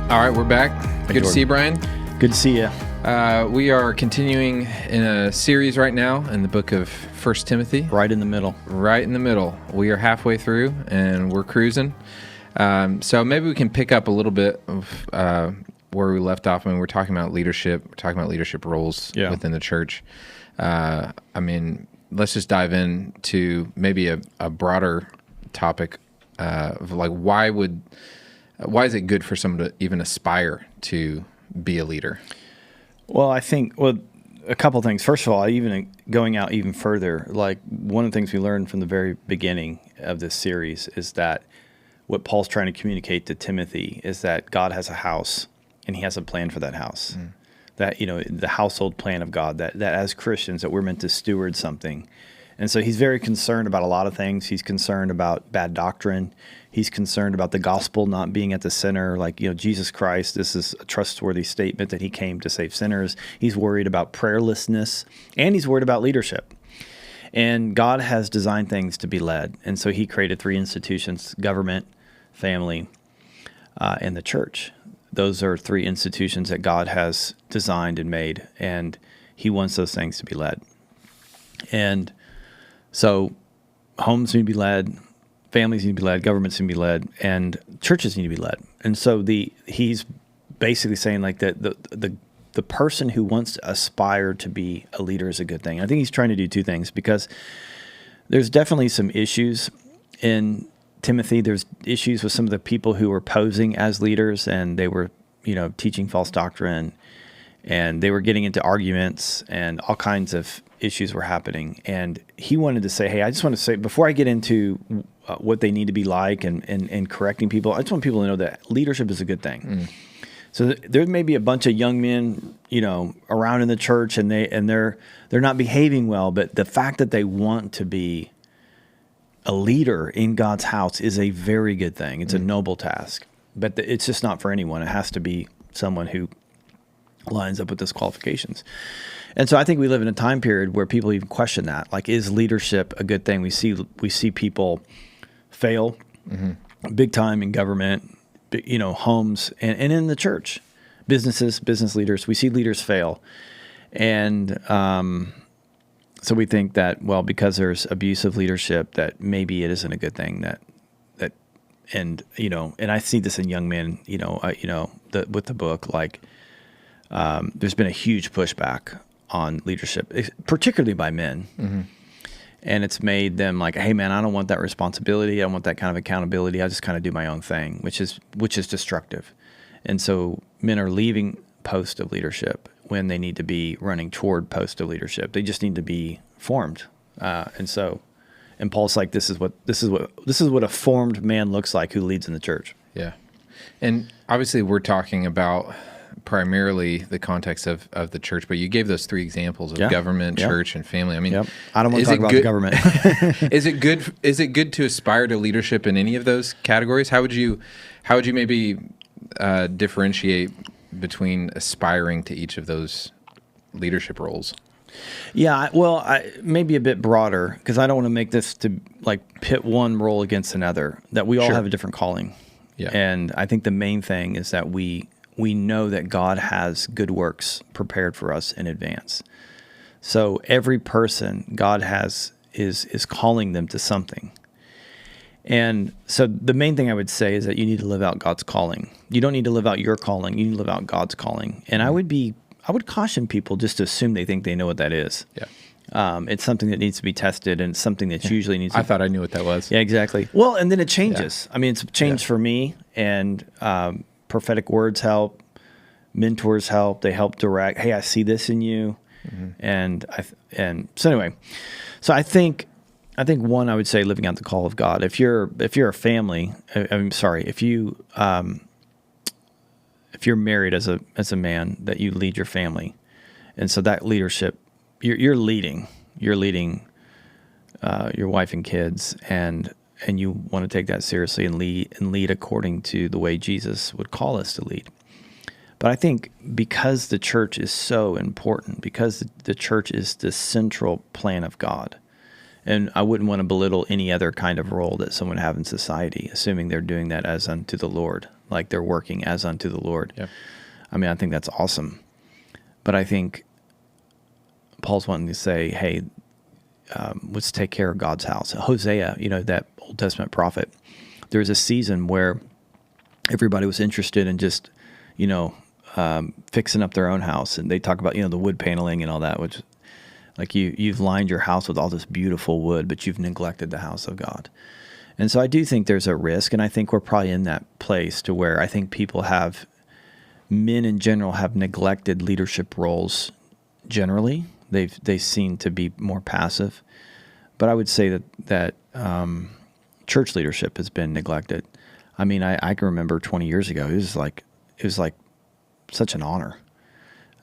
All right, we're back. Good to see you, Brian. Good to see you. We are continuing in a series right now in the book of 1 Timothy. Right in the middle. Right in the middle. We are halfway through, and we're cruising. So maybe we can pick up a little bit of where we left off. I mean, we're talking about leadership. We're talking about leadership roles within the church. Let's just dive into maybe a broader topic of like why is it good for someone to even aspire to be a leader? Well, I think, a couple things. First of all, even going out even further, like one of the things we learned from the very beginning of this series is that what Paul's trying to communicate to Timothy is that God has a house and he has a plan for that house. That, the household plan of God, that as Christians that we're meant to steward something. And so he's very concerned about a lot of things. He's concerned about bad doctrine. He's concerned about the gospel not being at the center. Like, Jesus Christ, this is a trustworthy statement that he came to save sinners. He's worried about prayerlessness, and he's worried about leadership. And God has designed things to be led. And so he created three institutions: government, family, and the church. Those are three institutions that God has designed and made, and he wants those things to be led. And so homes need to be led, families need to be led, governments need to be led, and churches need to be led. And so he's basically saying like that the person who wants to aspire to be a leader is a good thing. I think he's trying to do two things, because there's definitely some issues in Timothy. There's issues with some of the people who were posing as leaders, and they were, teaching false doctrine, and they were getting into arguments, and all kinds of issues were happening. And he wanted to say, hey, I just want to say, before I get into what they need to be like and correcting people, I just want people to know that leadership is a good thing. So there may be a bunch of young men, around in the church, and they're not behaving well, but the fact that they want to be a leader in God's house is a very good thing. It's a noble task, but it's just not for anyone. It has to be someone who lines up with those qualifications. And so I think we live in a time period where people even question that. Like, is leadership a good thing? We see people fail big time in government, homes, and in the church, business leaders. We see leaders fail. And so we think that, well, because there's abusive leadership, that maybe it isn't a good thing. And I see this in young men, with the book, like there's been a huge pushback on leadership, particularly by men. And it's made them like, hey man, I don't want that responsibility. I don't want that kind of accountability. I just kind of do my own thing, which is destructive. And so men are leaving post of leadership when they need to be running toward post of leadership. They just need to be formed. And Paul's like, this is what a formed man looks like who leads in the church. Yeah. And obviously we're talking about primarily the context of the church, but you gave those three examples of government, church, and family. I mean, I don't want to talk about the government. Is it good to aspire to leadership in any of those categories? How would you maybe differentiate between aspiring to each of those leadership roles? Yeah, well, maybe a bit broader, because I don't want to make this to like pit one role against another, that we all have a different calling. Yeah. And I think the main thing is that we know that God has good works prepared for us in advance. So every person God has is calling them to something. And so the main thing I would say is that you need to live out God's calling. You don't need to live out your calling. You need to live out God's calling. And I would caution people just to assume they think they know what that is. Yeah. It's something that needs to be tested, and it's something that usually needs to... I thought I knew what that was. Yeah, exactly. Well, and then it changes. Yeah. I mean, it's changed for me, and prophetic words help. Mentors help. They help direct. Hey, I see this in you. And so anyway, so I think one, I would say living out the call of God. If you're a family, if you're married as a man, that you lead your family, and so that leadership, you're leading your wife and kids, and you want to take that seriously and lead according to the way Jesus would call us to lead. But I think because the church is so important, because the church is the central plan of God, And I wouldn't want to belittle any other kind of role that someone have in society, assuming they're doing that as unto the Lord, like they're working as unto the Lord. Yeah. I mean, I think that's awesome. But I think Paul's wanting to say, hey, let's take care of God's house. Hosea, that Old Testament prophet, there was a season where everybody was interested in just, fixing up their own house. And they talk about, the wood paneling and all that, which like you've lined your house with all this beautiful wood, but you've neglected the house of God. And so I do think there's a risk. And I think we're probably in that place to where I think men in general have neglected leadership roles generally. They seem to be more passive. But I would say that church leadership has been neglected. I mean, I can remember 20 years ago, it was like such an honor.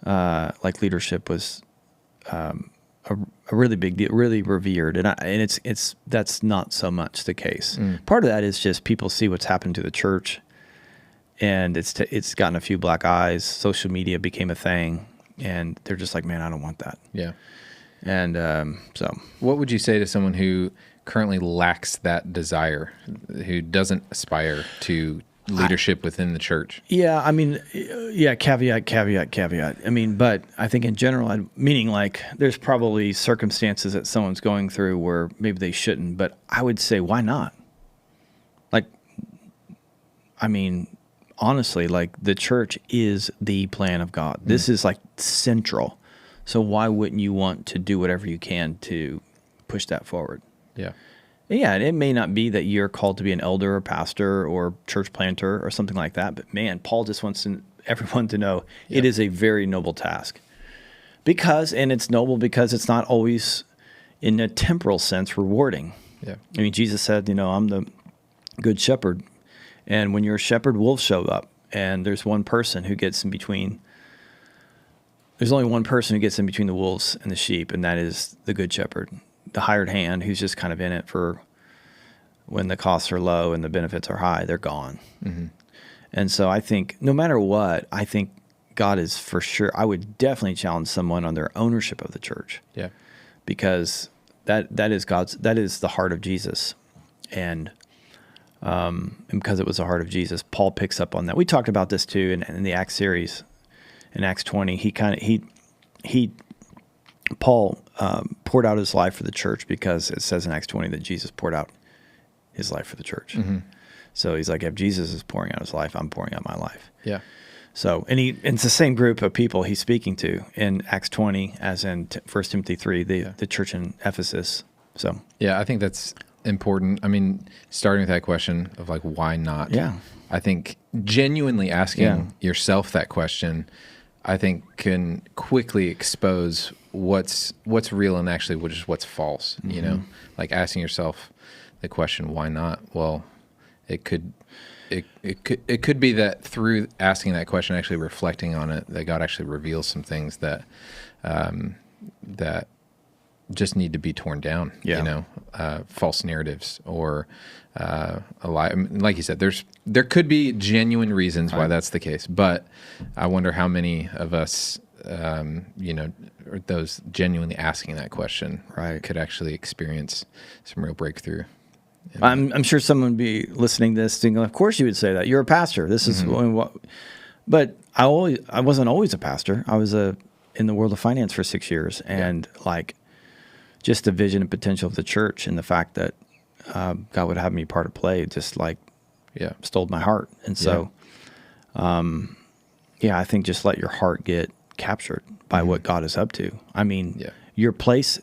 Like leadership was a really big deal, really revered, and it's that's not so much the case. Part of that is just people see what's happened to the church, and it's gotten a few black eyes. Social media became a thing, and they're just like, man, I don't want that. Yeah. And so, what would you say to someone who currently lacks that desire, who doesn't aspire to leadership within the church? Yeah, I mean, caveat. I mean, but I think in general, meaning like there's probably circumstances that someone's going through where maybe they shouldn't, but I would say, why not? Like, I mean, honestly, like the church is the plan of God. This is like central. So why wouldn't you want to do whatever you can to push that forward? Yeah. Yeah, and it may not be that you're called to be an elder or pastor or church planter or something like that, but man, Paul just wants everyone to know it is a very noble task. And it's noble because it's not always, in a temporal sense, rewarding. Yeah. I mean, Jesus said, I'm the good shepherd, and when you're a shepherd, wolves show up, and there's one person who gets in between. There's only one person who gets in between the wolves and the sheep, and that is the good shepherd, the hired hand who's just kind of in it for when the costs are low and the benefits are high, they're gone. Mm-hmm. And so I think no matter what, I think God is for sure. I would definitely challenge someone on their ownership of the church. Yeah. Because that is the heart of Jesus. And because it was the heart of Jesus, Paul picks up on that. We talked about this too in the Acts series. In Acts 20, Paul poured out his life for the church because it says in Acts 20 that Jesus poured out his life for the church. Mm-hmm. So he's like, if Jesus is pouring out his life, I'm pouring out my life. Yeah. So, and it's the same group of people he's speaking to in Acts 20 as in 1 Timothy 3, the church in Ephesus. So, yeah, I think that's important. I mean, starting with that question of like, why not? Yeah. I think genuinely asking yourself that question, I think can quickly expose what's real and actually what's false. Mm-hmm. Like asking yourself the question, why not? Well, it could be that through asking that question, actually reflecting on it, that God actually reveals some things that that just need to be torn down. Yeah. False narratives or a lie. I mean, like you said, there could be genuine reasons why that's the case, but I wonder how many of us, or those genuinely asking that question, could actually experience some real breakthrough. I'm sure someone would be listening to this thinking, of course you would say that. You're a pastor. This is what. But I wasn't always a pastor. I was in the world of finance for 6 years, and just the vision and potential of the church and the fact that God would have me part of play just stole my heart. And so, I think just let your heart get captured by what God is up to. I mean, your place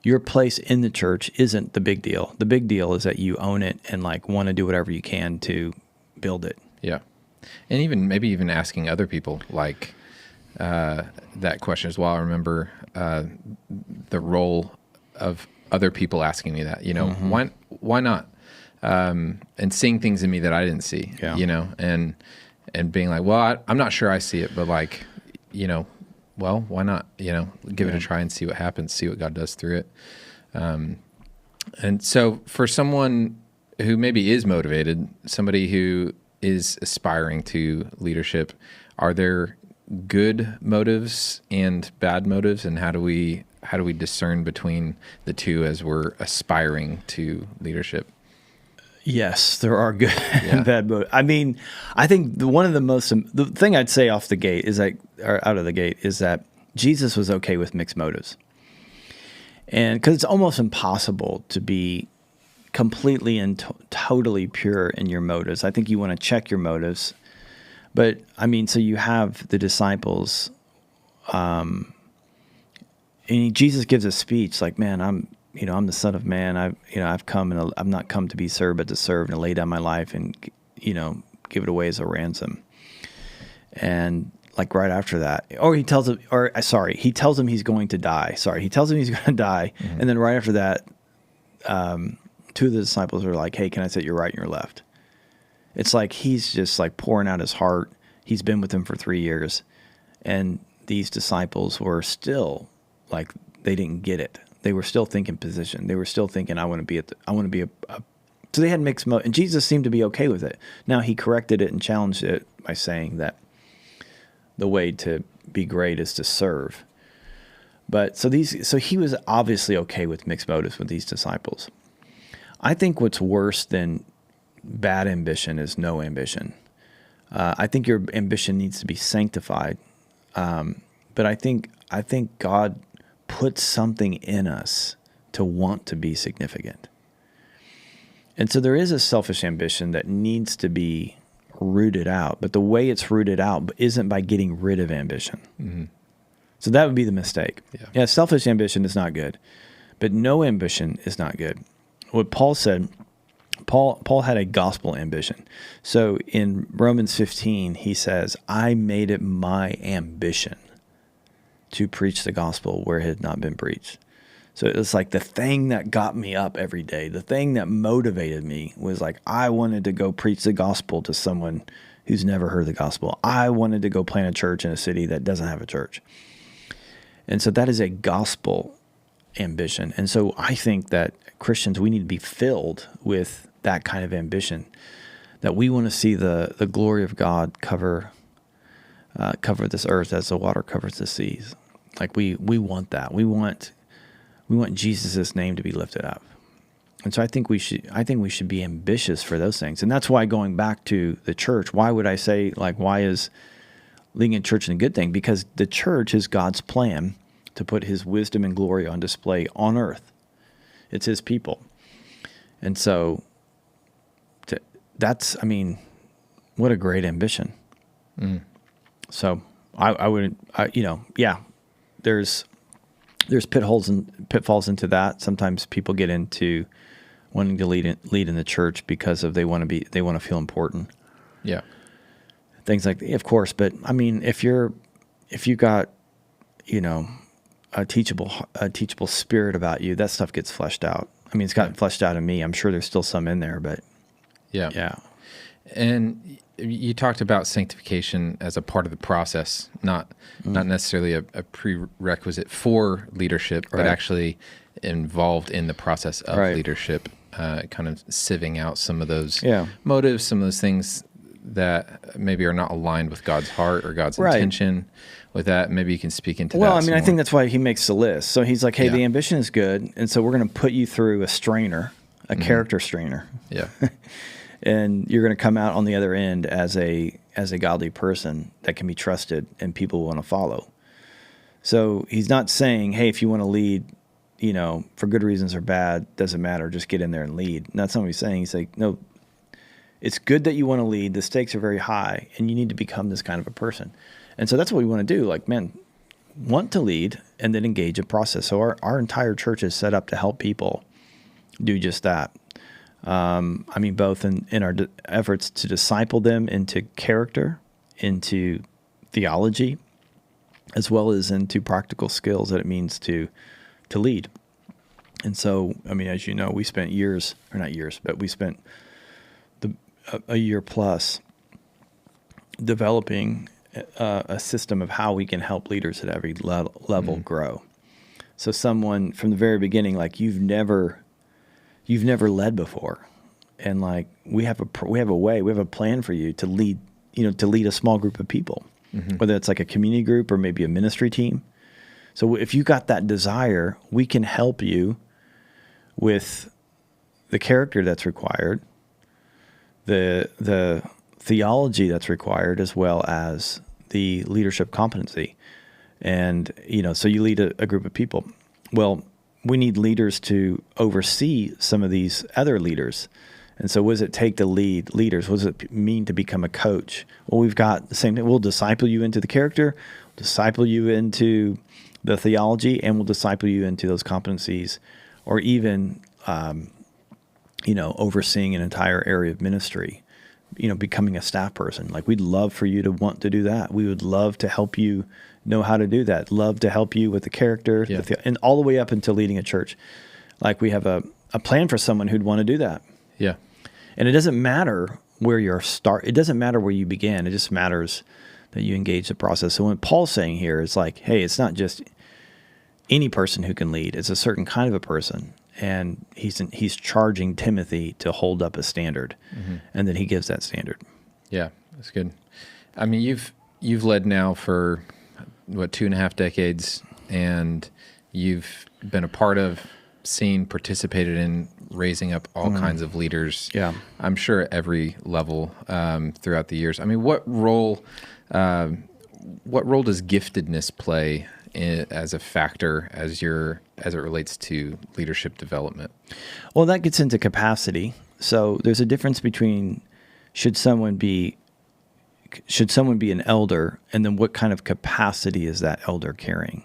in the church isn't the big deal. The big deal is that you own it and want to do whatever you can to build it. Yeah. And maybe even asking other people that question as well. I remember the role of other people asking me that, why not? And seeing things in me that I didn't see, and being like, well, I'm not sure I see it, but well, why not, give it a try and see what happens, see what God does through it. And so for someone who maybe is motivated, somebody who is aspiring to leadership, are there good motives and bad motives, and how do we how do we discern between the two as we're aspiring to leadership? Yes, there are good and bad motives. I mean, I think the thing I'd say off the gate is like, or out of the gate, is that Jesus was okay with mixed motives. And because it's almost impossible to be completely and totally pure in your motives. I think you want to check your motives. But I mean, so you have the disciples, and Jesus gives a speech like, man, I'm the Son of Man. I've come and I've not come to be served, but to serve and to lay down my life and, give it away as a ransom. And like right after that, he tells him he's going to die. He tells him he's going to die. Mm-hmm. And then right after that, two of the disciples are like, hey, can I sit your right and your left? It's like he's just like pouring out his heart. He's been with them for 3 years. And these disciples were still like, they didn't get it. They were still thinking position. They were still thinking, I want to be so they had mixed motives. And Jesus seemed to be okay with it. Now he corrected it and challenged it by saying that the way to be great is to serve. But so he was obviously okay with mixed motives with these disciples. I think what's worse than bad ambition is no ambition. I think your ambition needs to be sanctified. But I think God put something in us to want to be significant. And so there is a selfish ambition that needs to be rooted out, but the way it's rooted out isn't by getting rid of ambition. Mm-hmm. So that would be the mistake. Yeah, selfish ambition is not good, but no ambition is not good. What Paul said, Paul had a gospel ambition. So in Romans 15, he says, I made it my ambition to preach the gospel where it had not been preached. So it was like the thing that got me up every day, the thing that motivated me was like, I wanted to go preach the gospel to someone who's never heard the gospel. I wanted to go plant a church in a city that doesn't have a church. And so that is a gospel ambition. And so I think that Christians, we need to be filled with that kind of ambition, that we want to see the glory of God cover this earth as the water covers the seas. Like we want that. We want Jesus' name to be lifted up. And so I think we should be ambitious for those things. And that's why, going back to the church, why would I say, like, why is leading a church a good thing? Because the church is God's plan to put his wisdom and glory on display on earth. It's his people. And so what a great ambition. Mm. So there's pitfalls into that. Sometimes people get into wanting to lead in the church because they want to feel important. Yeah. Things like that, of course. But I mean, if you got, a teachable spirit about you, that stuff gets fleshed out. I mean, it's gotten fleshed out in me. I'm sure there's still some in there, but yeah. And you talked about sanctification as a part of the process, not necessarily a prerequisite for leadership, but actually involved in the process of leadership, kind of sieving out some of those motives, some of those things that maybe are not aligned with God's heart or God's intention with that. Maybe you can speak into that. Well, I mean, I think that's why he makes the list. So he's like, hey, the ambition is good, and so we're going to put you through a strainer, a character strainer. Yeah. And you're going to come out on the other end as a godly person that can be trusted and people want to follow. So he's not saying, hey, if you want to lead, for good reasons or bad, doesn't matter, just get in there and lead. And that's not what he's saying. He's like, no, it's good that you want to lead. The stakes are very high, and you need to become this kind of a person. And so that's what we want to do. Like, man, want to lead and then engage a process. So our entire church is set up to help people do just that. Both in our efforts to disciple them into character, into theology, as well as into practical skills that it means to lead. And so, I mean, as you know, we spent we spent a year plus developing a system of how we can help leaders at every level grow. So someone from the very beginning, like you've never led before, and like we have a plan for you to lead a small group of people, whether it's like a community group or maybe a ministry team, So if you got that desire, we can help you with the character that's required, the theology that's required, as well as the leadership competency. And, so you lead a group of people. Well, we need leaders to oversee some of these other leaders. And so what does it take to lead leaders? What does it mean to become a coach? Well, we've got the same thing. We'll disciple you into the character, disciple you into the theology, and we'll disciple you into those competencies, or even, overseeing an entire area of ministry, becoming a staff person. Like, we'd love for you to want to do that. We would love to help you know how to do that. Love to help you with the character, and all the way up until leading a church. Like, we have a plan for someone who'd want to do that. Yeah. And it doesn't matter where you start. It doesn't matter where you begin. It just matters that you engage the process. So what Paul's saying here is like, hey, it's not just any person who can lead. It's a certain kind of a person. And he's charging Timothy to hold up a standard. And then he gives that standard. Yeah, that's good. I mean, you've led now for, 2.5 decades, and you've been a part of, participated in raising up all kinds of leaders. Yeah. I'm sure at every level throughout the years. I mean, what role does giftedness play as a factor as it relates to leadership development? Well, that gets into capacity. So there's a difference between should someone be an elder, and then what kind of capacity is that elder carrying,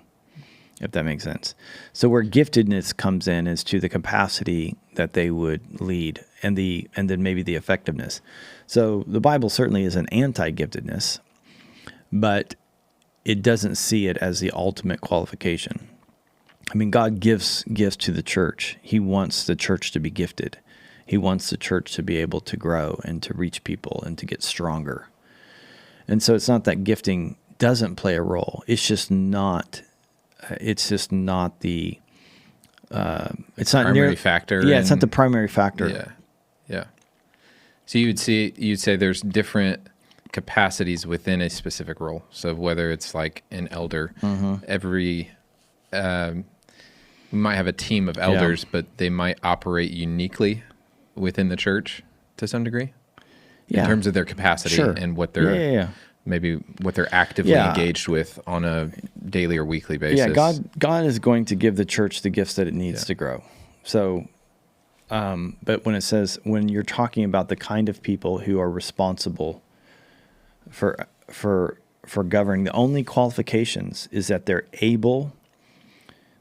if that makes sense. So where giftedness comes in is to the capacity that they would lead, and then maybe the effectiveness. So the Bible certainly is an anti-giftedness, but it doesn't see it as the ultimate qualification. I mean, God gives gifts to the church. He wants the church to be gifted. He wants the church to be able to grow and to reach people and to get stronger. And so it's not that gifting doesn't play a role. It's just not the it's not primary factor. Yeah, it's not the primary factor. Yeah. Yeah. So you'd say there's different capacities within a specific role. So whether it's like an elder, we might have a team of elders, but they might operate uniquely within the church to some degree in terms of their capacity and what they're maybe what they're actively engaged with on a daily or weekly basis. Yeah, God is going to give the church the gifts that it needs to grow. So, but when you're talking about the kind of people who are responsible for governing, the only qualifications is that they're able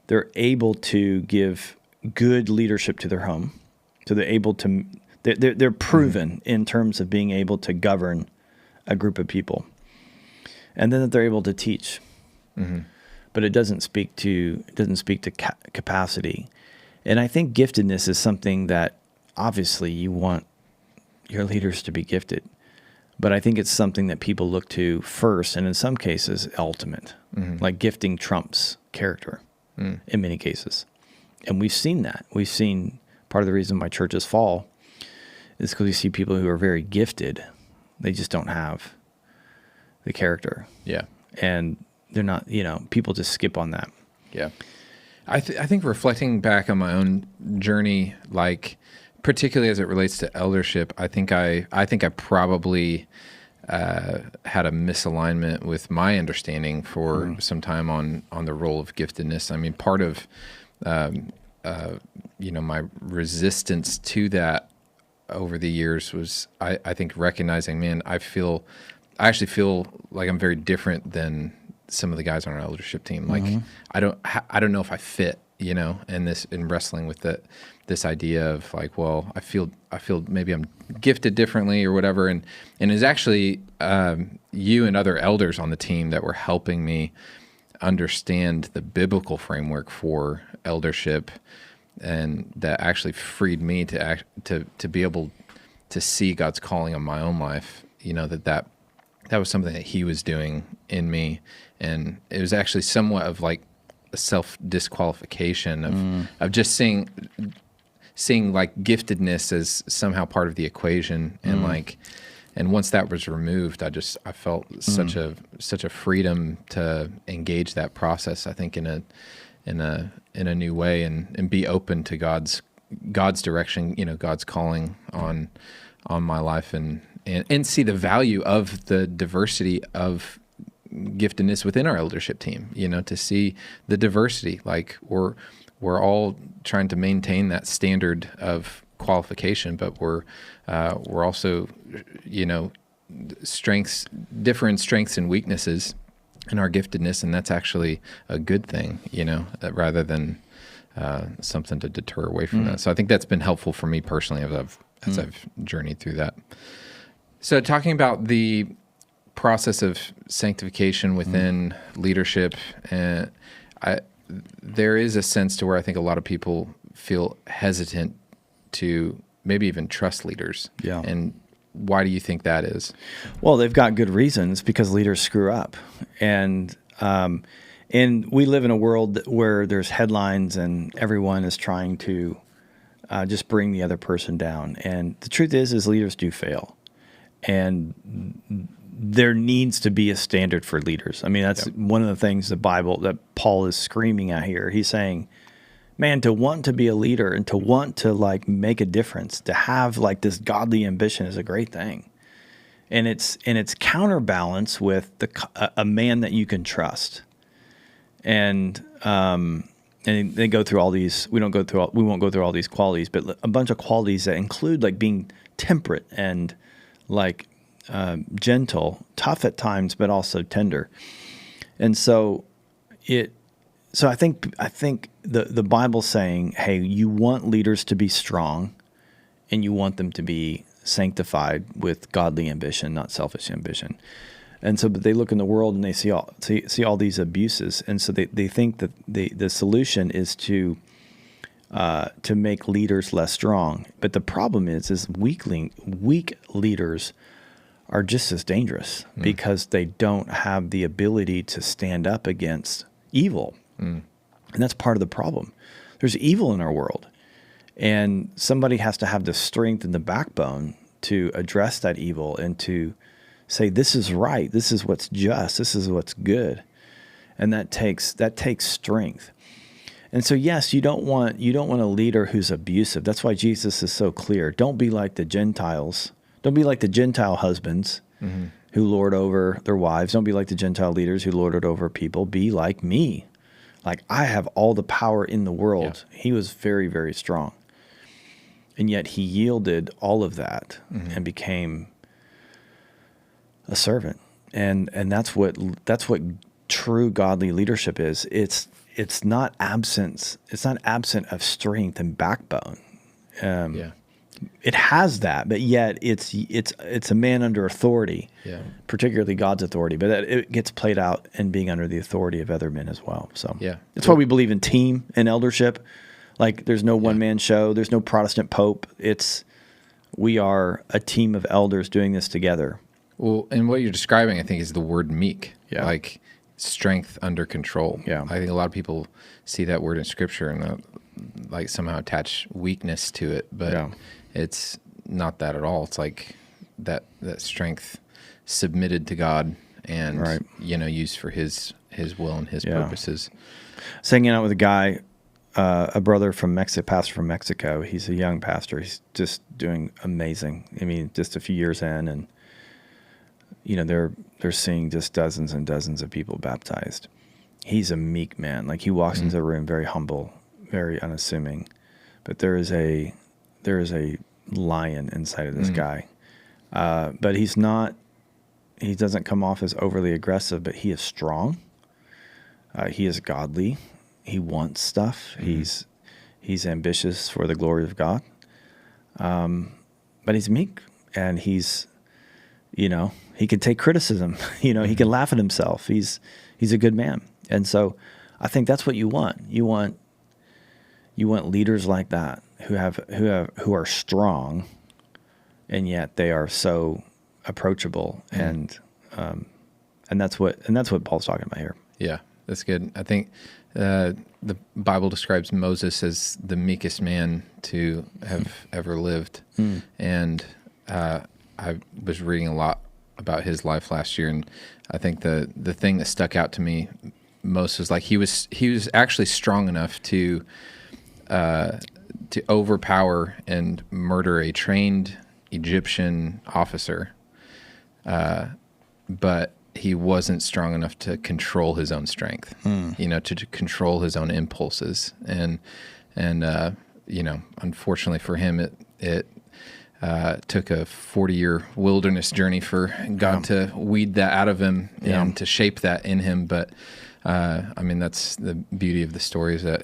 to give good leadership to their home. So they're proven in terms of being able to govern a group of people, and then that they're able to teach. But it doesn't speak to capacity. And I think giftedness is something that obviously you want your leaders to be gifted, but I think it's something that people look to first, and in some cases ultimate. Like gifting trumps character in many cases, and we've seen that. We've seen part of the reason why churches fall is because we see people who are very gifted, they just don't have the character. Yeah. And they're not, people just skip on that. Yeah. I think reflecting back on my own journey, like particularly as it relates to eldership, I think I probably had a misalignment with my understanding for some time on the role of giftedness. I mean, part of my resistance to that over the years was I think recognizing, man, I actually feel like I'm very different than some of the guys on our eldership team. Like I don't know if I fit, in wrestling with this idea of like, well, I feel maybe I'm gifted differently or whatever. And it's actually you and other elders on the team that were helping me understand the biblical framework for eldership, and that actually freed me to be able to see God's calling on my own life. That was something that He was doing in me, and it was actually somewhat of like a self-disqualification of just seeing like giftedness as somehow part of the equation, and like And once that was removed, I felt such a freedom to engage that process. I think in a new way, and be open to God's direction, God's calling on my life, and see the value of the diversity of giftedness within our eldership team, to see the diversity. Like we're all trying to maintain that standard of qualification, but we're also, different strengths and weaknesses in our giftedness, and that's actually a good thing, rather than something to deter away from that. So I think that's been helpful for me personally as I've journeyed through that. So talking about the process of sanctification within leadership, there is a sense to where I think a lot of people feel hesitant to maybe even trust leaders. Yeah. And why do you think that is? Well, they've got good reasons, because leaders screw up. And we live in a world where there's headlines and everyone is trying to just bring the other person down. And the truth is leaders do fail. And there needs to be a standard for leaders. I mean, that's one of the things that Paul is screaming at here. He's saying, man, to want to be a leader and to want to like make a difference, to have like this godly ambition is a great thing. And it's counterbalanced with a man that you can trust. And they go through all these. We won't go through all these qualities, but a bunch of qualities that include like being temperate and like gentle, tough at times, but also tender. And so I think the Bible's saying, hey, you want leaders to be strong, and you want them to be sanctified with godly ambition, not selfish ambition. And so, but they look in the world and they see all these abuses, and so they think that the solution is to make leaders less strong. But the problem is weak leaders are just as dangerous because they don't have the ability to stand up against evil. And that's part of the problem. There's evil in our world, and somebody has to have the strength and the backbone to address that evil and to say, this is right, this is what's just, this is what's good. And that takes strength. And so, yes, you don't want a leader who's abusive. That's why Jesus is so clear. Don't be like the Gentiles. Don't be like the Gentile husbands who lord over their wives. Don't be like the Gentile leaders who lord it over people. Be like me. Like, I have all the power in the world. Yeah. He was very, very strong. And yet he yielded all of that and became a servant. And that's what true godly leadership is. It's not absent of strength and backbone. It has that, but yet it's a man under authority, particularly God's authority. But it gets played out in being under the authority of other men as well. So that's why we believe in team and eldership. Like, there's no one man show. There's no Protestant pope. We are a team of elders doing this together. Well, and what you're describing, I think, is the word meek. Yeah. Like strength under control. Yeah. I think a lot of people see that word in Scripture and like somehow attach weakness to it, but it's not that at all. It's like that strength submitted to God and used for His will and His purposes. I was hanging out with a guy, a brother from Mexico, pastor from Mexico. He's a young pastor. He's just doing amazing. I mean, just a few years in, and they're seeing just dozens and dozens of people baptized. He's a meek man. Like, he walks into a room very humble, very unassuming, but there is a lion inside of this guy. But he doesn't come off as overly aggressive, but he is strong. He is godly. He wants stuff. He's ambitious for the glory of God. But he's meek, and he's, he can take criticism. He can laugh at himself. He's a good man. And so I think that's what you want. You want leaders like that who are strong, and yet they are so approachable. And that's what Paul's talking about here. Yeah, that's good. I think the Bible describes Moses as the meekest man to have ever lived. And I I was reading a lot about his life last year, and I think the thing that stuck out to me most was like he was actually strong enough to overpower and murder a trained Egyptian officer, but he wasn't strong enough to control his own strength, to control his own impulses, and unfortunately for him, it took a 40-year wilderness journey for God to weed that out of him and to shape that in him. But that's the beauty of the story, is that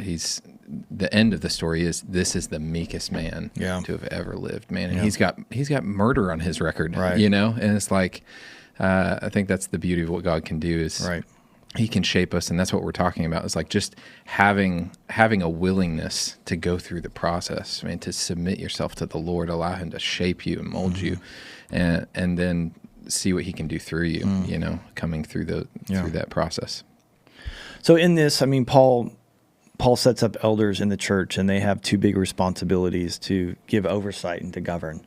the end of the story is this is the meekest man to have ever lived, man. And he's got murder on his record, right. And it's like, I think that's the beauty of what God can do, is he can shape us. And that's what we're talking about, is like just having a willingness to go through the process, to submit yourself to the Lord, allow him to shape you and mold you, and then see what he can do through you, coming through through that process. So in this, Paul sets up elders in the church, and they have two big responsibilities: to give oversight and to govern,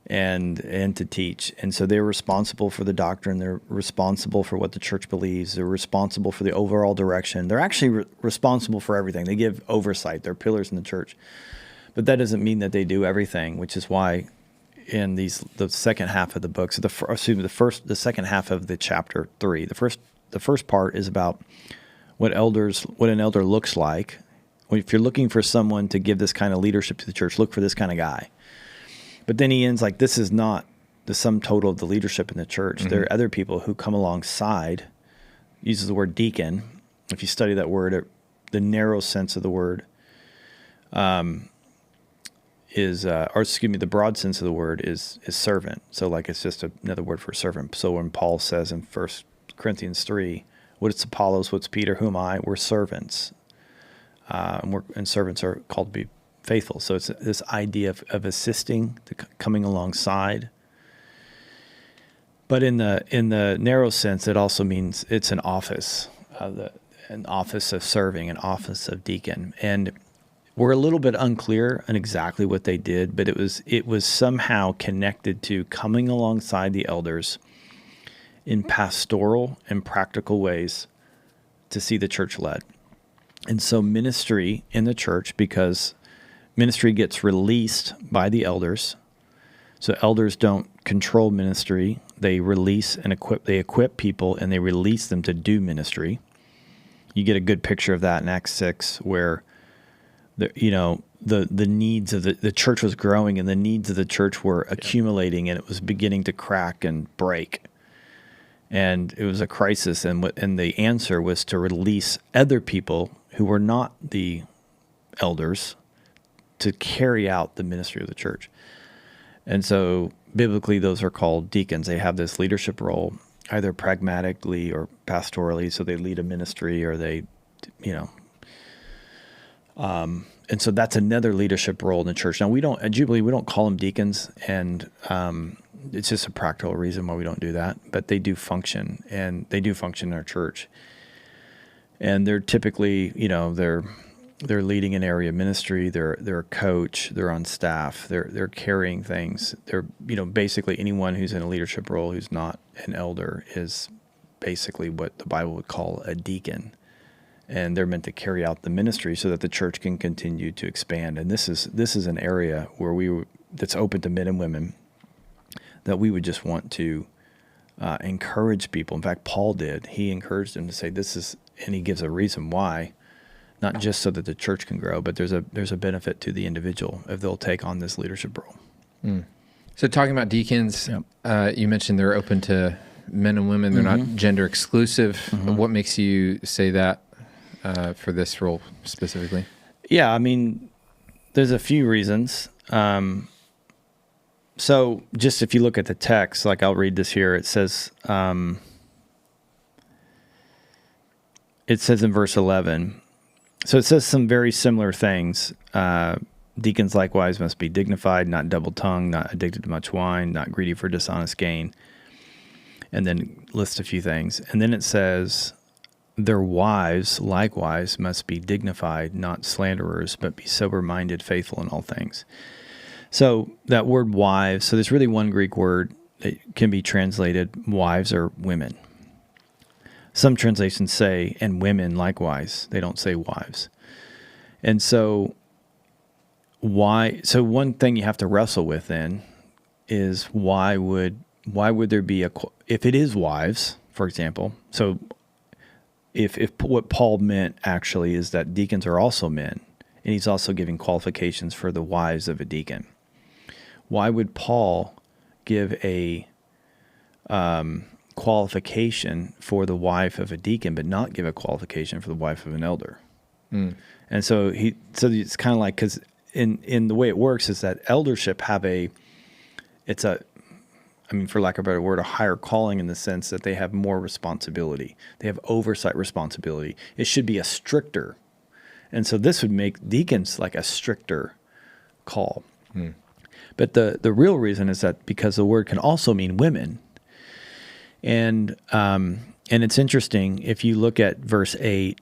and to teach. And so they're responsible for the doctrine. They're responsible for what the church believes. They're responsible for the overall direction. They're actually responsible for everything. They give oversight. They're pillars in the church. But that doesn't mean that they do everything, which is why in the second half of the book, so the second half of the chapter 3, the first part is about what an elder looks like. If you're looking for someone to give this kind of leadership to the church, look for this kind of guy. But then he ends like, this is not the sum total of the leadership in the church. Mm-hmm. There are other people who come alongside. Uses the word deacon. If you study that word, the narrow sense of the word the broad sense of the word is servant. So like it's just another word for servant. So when Paul says in 1 Corinthians 3, what's Apollos, what's Peter, who am I? We're servants. And servants are called to be faithful. So it's this idea of assisting, coming alongside. But in the narrow sense, it also means it's an office, an office of serving, an office of deacon. And we're a little bit unclear on exactly what they did, but it was somehow connected to coming alongside the elders in pastoral and practical ways to see the church led. And so ministry in the church, because ministry gets released by the elders. So elders don't control ministry. They release and equip people, and they release them to do ministry. You get a good picture of that in Acts 6, where the needs of the church was growing, and the needs of the church were accumulating, and it was beginning to crack and break. And it was a crisis, and the answer was to release other people who were not the elders to carry out the ministry of the church. And so biblically, those are called deacons. They have this leadership role, either pragmatically or pastorally. So they lead a ministry, or they, and so that's another leadership role in the church. Now at Jubilee, we don't call them deacons, and it's just a practical reason why we don't do that. But they do function, and they do function in our church. And they're typically, they're leading an area of ministry. They're a coach. They're on staff. They're carrying things. They're basically anyone who's in a leadership role who's not an elder is basically what the Bible would call a deacon, and they're meant to carry out the ministry so that the church can continue to expand. And this is an area where that's open to men and women, that we would just want to encourage people. In fact, Paul did. He encouraged them to say this is, and he gives a reason why. Not just so that the church can grow, but there's a benefit to the individual if they'll take on this leadership role. Mm. So talking about deacons, you mentioned they're open to men and women. They're not gender exclusive. Mm-hmm. What makes you say that for this role specifically? Yeah, there's a few reasons. So just if you look at the text, like I'll read this here, it says in verse 11, so it says some very similar things. Deacons likewise must be dignified, not double-tongued, not addicted to much wine, not greedy for dishonest gain. And then lists a few things. And then it says, their wives likewise must be dignified, not slanderers, but be sober-minded, faithful in all things. So that word wives, so there's really one Greek word that can be translated wives or women. Some translations say, and women likewise. They don't say wives. And so so one thing you have to wrestle with then is why would there be if it is wives, for example, so if what Paul meant actually is that deacons are also men, and he's also giving qualifications for the wives of a deacon. Why would Paul give a qualification for the wife of a deacon, but not give a qualification for the wife of an elder? Mm. And so it's kind of like, because in the way it works is that eldership for lack of a better word, a higher calling in the sense that they have more responsibility. They have oversight responsibility. It should be a stricter. And so this would make deacons like a stricter call. Mm. But the real reason is that because the word can also mean women. And it's interesting, if you look at verse 8,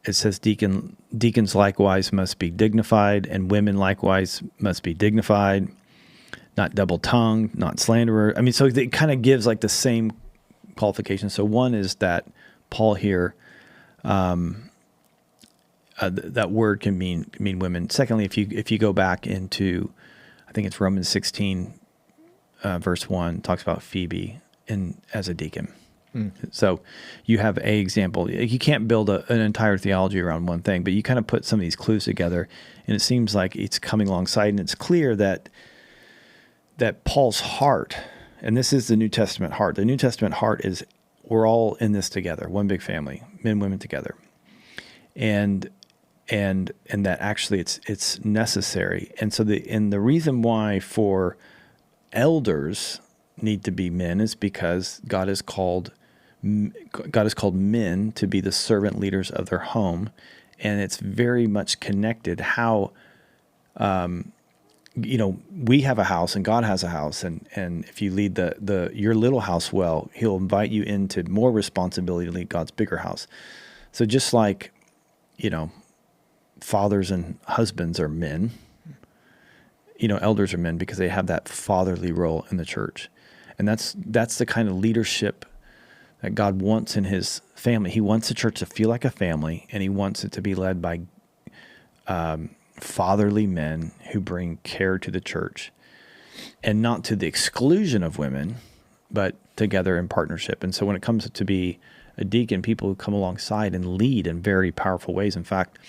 it says deacons likewise must be dignified, and women likewise must be dignified, not double-tongued, not slanderer. I mean, so it kind of gives like the same qualification. So one is that Paul here, that word can mean women. Secondly, if you go back into, I think it's Romans 16, verse 1, talks about Phoebe as a deacon. Mm. So you have a example. You can't build an entire theology around one thing, but you kind of put some of these clues together, and it seems like it's coming alongside, and it's clear that Paul's heart, and this is the New Testament heart. The New Testament heart is we're all in this together, one big family, men, women together, and that actually it's necessary. And so the reason why for elders need to be men is because God has called men to be the servant leaders of their home, and it's very much connected how we have a house and God has a house, and if you lead your little house well, He'll invite you into more responsibility to lead God's bigger house. So just like fathers and husbands are men, elders are men because they have that fatherly role in the church. And that's the kind of leadership that God wants in His family. He wants the church to feel like a family, and He wants it to be led by fatherly men who bring care to the church, and not to the exclusion of women, but together in partnership. And so when it comes to be a deacon, people who come alongside and lead in very powerful ways. In fact,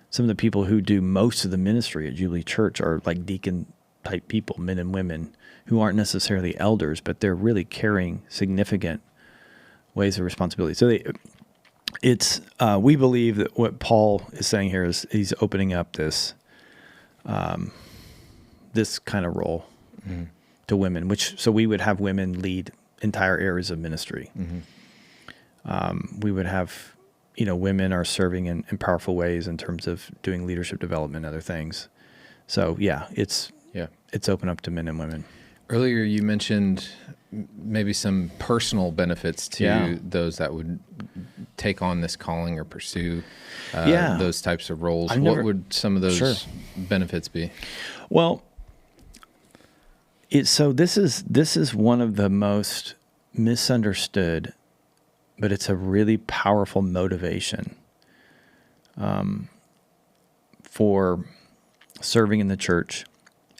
some of the people who do most of the ministry at Jubilee Church are like deacon-type people, men and women, who aren't necessarily elders, but they're really carrying significant ways of responsibility. So we believe that what Paul is saying here is he's opening up this kind of role to women, so we would have women lead entire areas of ministry. Mm-hmm. We would have, women are serving in powerful ways in terms of doing leadership development and other things. So it's open up to men and women. Earlier you mentioned maybe some personal benefits to those that would take on this calling or pursue those types of roles. What would some of those benefits be? Well, this is one of the most misunderstood, but it's a really powerful motivation for serving in the church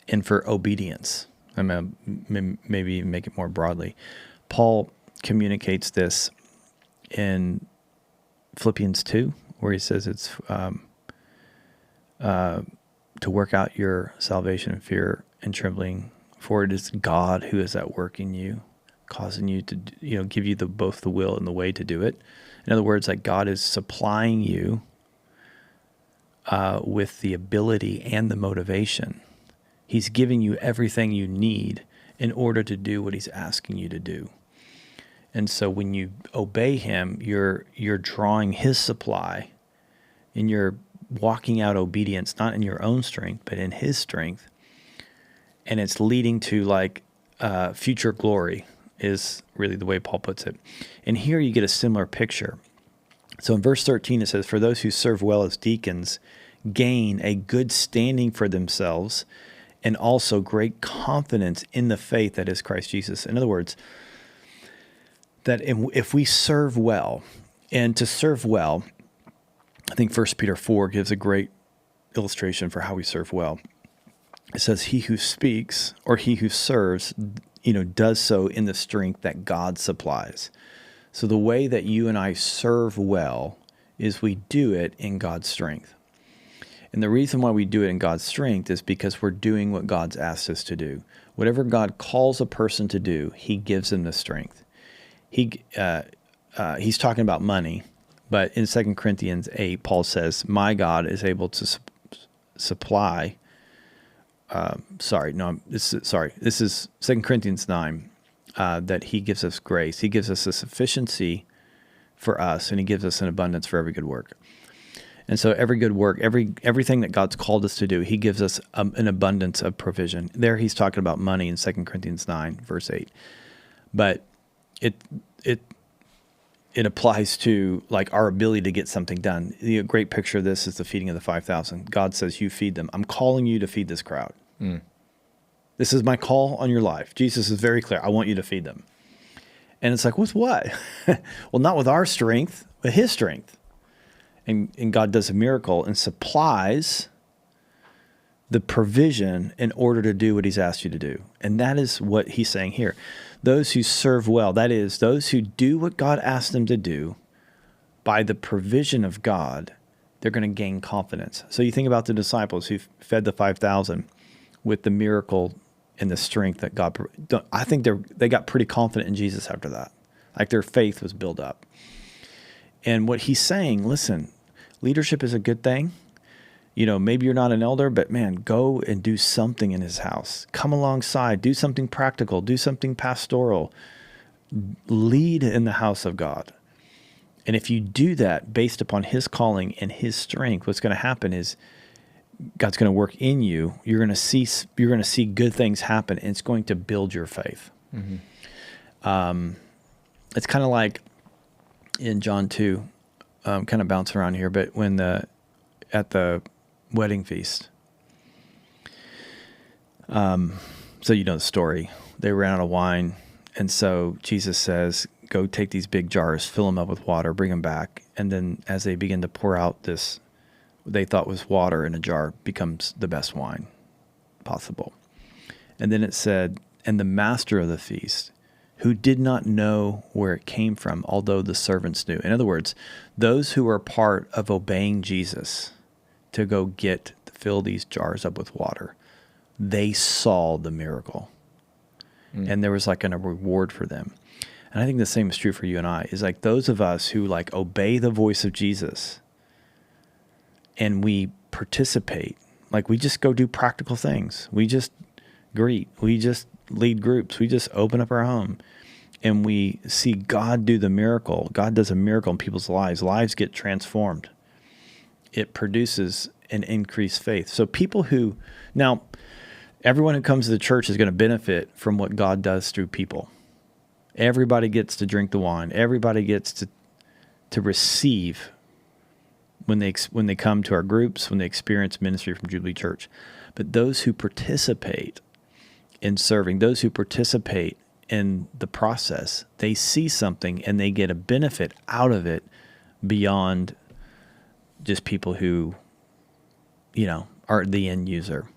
and for obedience. I'm going to maybe make it more broadly. Paul communicates this in Philippians 2, where he says it's to work out your salvation in fear and trembling, for it is God who is at work in you, causing you to give you both the will and the way to do it. In other words, like God is supplying you with the ability and the motivation. He's giving you everything you need in order to do what He's asking you to do. And so when you obey Him, you're drawing His supply, and you're walking out obedience, not in your own strength, but in His strength. And it's leading to future glory is really the way Paul puts it. And here you get a similar picture. So in verse 13, it says, "For those who serve well as deacons gain a good standing for themselves and also great confidence in the faith that is Christ Jesus. In other words, that if we serve well, and to serve well, I think 1 Peter 4 gives a great illustration for how we serve well. It says, he who speaks or he who serves, does so in the strength that God supplies. So the way that you and I serve well is we do it in God's strength. And the reason why we do it in God's strength is because we're doing what God's asked us to do. Whatever God calls a person to do, he gives them the strength. He's talking about money, but in 2 Corinthians 8, Paul says, my God is able to supply. This is 2 Corinthians 9, that he gives us grace. He gives us a sufficiency for us, and he gives us an abundance for every good work. And so every good work, everything that God's called us to do, he gives us an abundance of provision. There he's talking about money in 2 Corinthians 9, verse 8. But it applies to like our ability to get something done. The great picture of this is the feeding of the 5,000. God says, you feed them. I'm calling you to feed this crowd. This is my call on your life. Jesus is very clear. I want you to feed them. And it's like, with what? Well, not with our strength, but his strength. And God does a miracle and supplies the provision in order to do what he's asked you to do. And that is what he's saying here. Those who serve well, that is, those who do what God asked them to do by the provision of God, they're going to gain confidence. So you think about the disciples who fed the 5,000 with the miracle and the strength that God, I think they got pretty confident in Jesus after that. Like their faith was built up. And what he's saying, listen, leadership is a good thing. Maybe you're not an elder, but man, go and do something in his house. Come alongside, do something practical, do something pastoral. Lead in the house of God. And if you do that based upon his calling and his strength, what's going to happen is God's going to work in you. You're going to see good things happen, and it's going to build your faith. Mm-hmm. It's kind of like in John 2, kind of bouncing around here, but when at the wedding feast, so the story, they ran out of wine, and so Jesus says, go take these big jars, fill them up with water, bring them back, and then as they begin to pour out this, they thought was water in a jar, becomes the best wine possible. And then it said, and the master of the feast, who did not know where it came from, although the servants knew. In other words, those who are part of obeying Jesus to go fill these jars up with water, they saw the miracle. And there was like a reward for them. And I think the same is true for you and I, is like those of us who like obey the voice of Jesus and we participate, like we just go do practical things. We just greet, we just lead groups, we just open up our home, and we see God do the miracle. God does a miracle in people's lives. Lives get transformed. It produces an increased faith. So now everyone who comes to the church is going to benefit from what God does through people. Everybody gets to drink the wine. Everybody gets to receive when they come to our groups, when they experience ministry from Jubilee Church. But those who participate in serving, those who participate in the process, they see something and they get a benefit out of it beyond just people who, are the end user.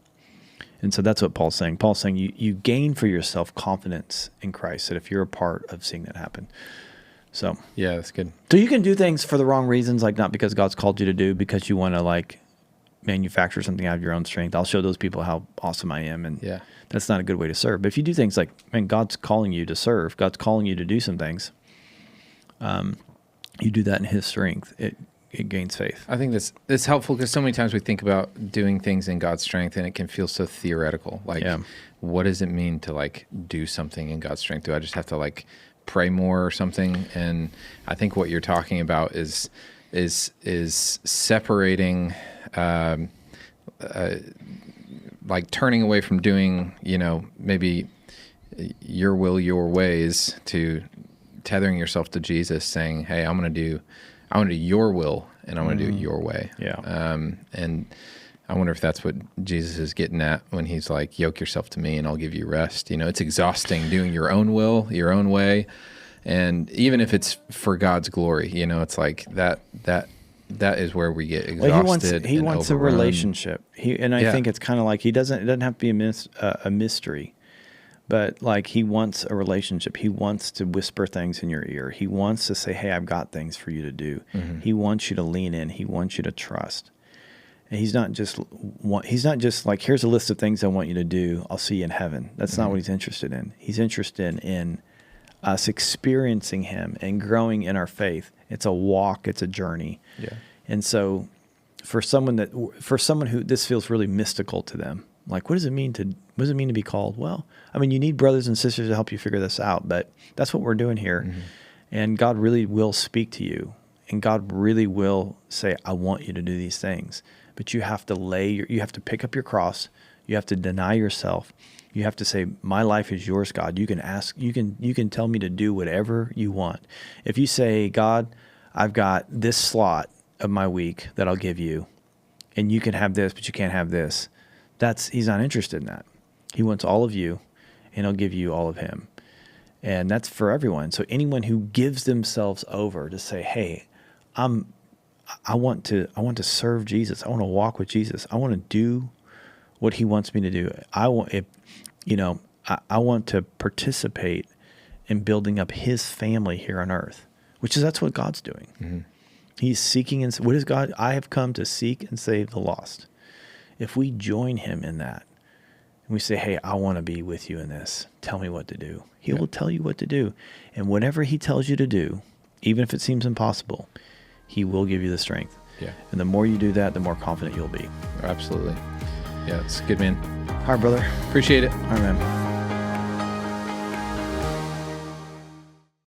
And so that's what Paul's saying. Paul's saying you gain for yourself confidence in Christ, that if you're a part of seeing that happen. So yeah, that's good. So you can do things for the wrong reasons, like not because God's called you to do, because you want to like manufacture something out of your own strength. I'll show those people how awesome I am. And that's not a good way to serve. But if you do things like, man, God's calling you to serve, God's calling you to do some things, you do that in his strength, it gains faith. I think that's helpful because so many times we think about doing things in God's strength and it can feel so theoretical. Like, what does it mean to like do something in God's strength? Do I just have to like pray more or something? And I think what you're talking about is separating, like turning away from doing, maybe your will, your ways, to tethering yourself to Jesus, saying, hey, I want to do your will and I want to do it your way. Yeah. And I wonder if that's what Jesus is getting at when he's like, yoke yourself to me and I'll give you rest. It's exhausting doing your own will, your own way. And even if it's for God's glory, it's like that is where we get exhausted. He wants a relationship. I think it's kind of like it doesn't have to be a mystery, but like he wants a relationship. He wants to whisper things in your ear. He wants to say, hey, I've got things for you to do. Mm-hmm. He wants you to lean in. He wants you to trust. And he's not just like, here's a list of things I want you to do. I'll see you in heaven. That's not what he's interested in. He's interested in us experiencing him and growing in our faith. It's a walk. It's a journey. Yeah. And so for someone who this feels really mystical to them, like, what does it mean to be called? Well, I mean, you need brothers and sisters to help you figure this out, but that's what we're doing here. Mm-hmm. And God really will speak to you, and God really will say, I want you to do these things. But you have to you have to pick up your cross. You have to deny yourself. You have to say, my life is yours, God. You can ask, you can tell me to do whatever you want. If you say, God, I've got this slot of my week that I'll give you, and you can have this, but you can't have this. He's not interested in that. He wants all of you, and he'll give you all of him. And that's for everyone. So anyone who gives themselves over to say, hey, I want to serve Jesus. I want to walk with Jesus. I want to do what he wants me to do. I want to participate in building up his family here on earth, that's what God's doing. Mm-hmm. He's seeking, and what is God? I have come to seek and save the lost. If we join him in that, and we say, hey, I want to be with you in this, tell me what to do. He will tell you what to do. And whatever he tells you to do, even if it seems impossible, he will give you the strength. Yeah. And the more you do that, the more confident you'll be. Absolutely. Yeah, it's good, man. All right, brother. Appreciate it. All right, man.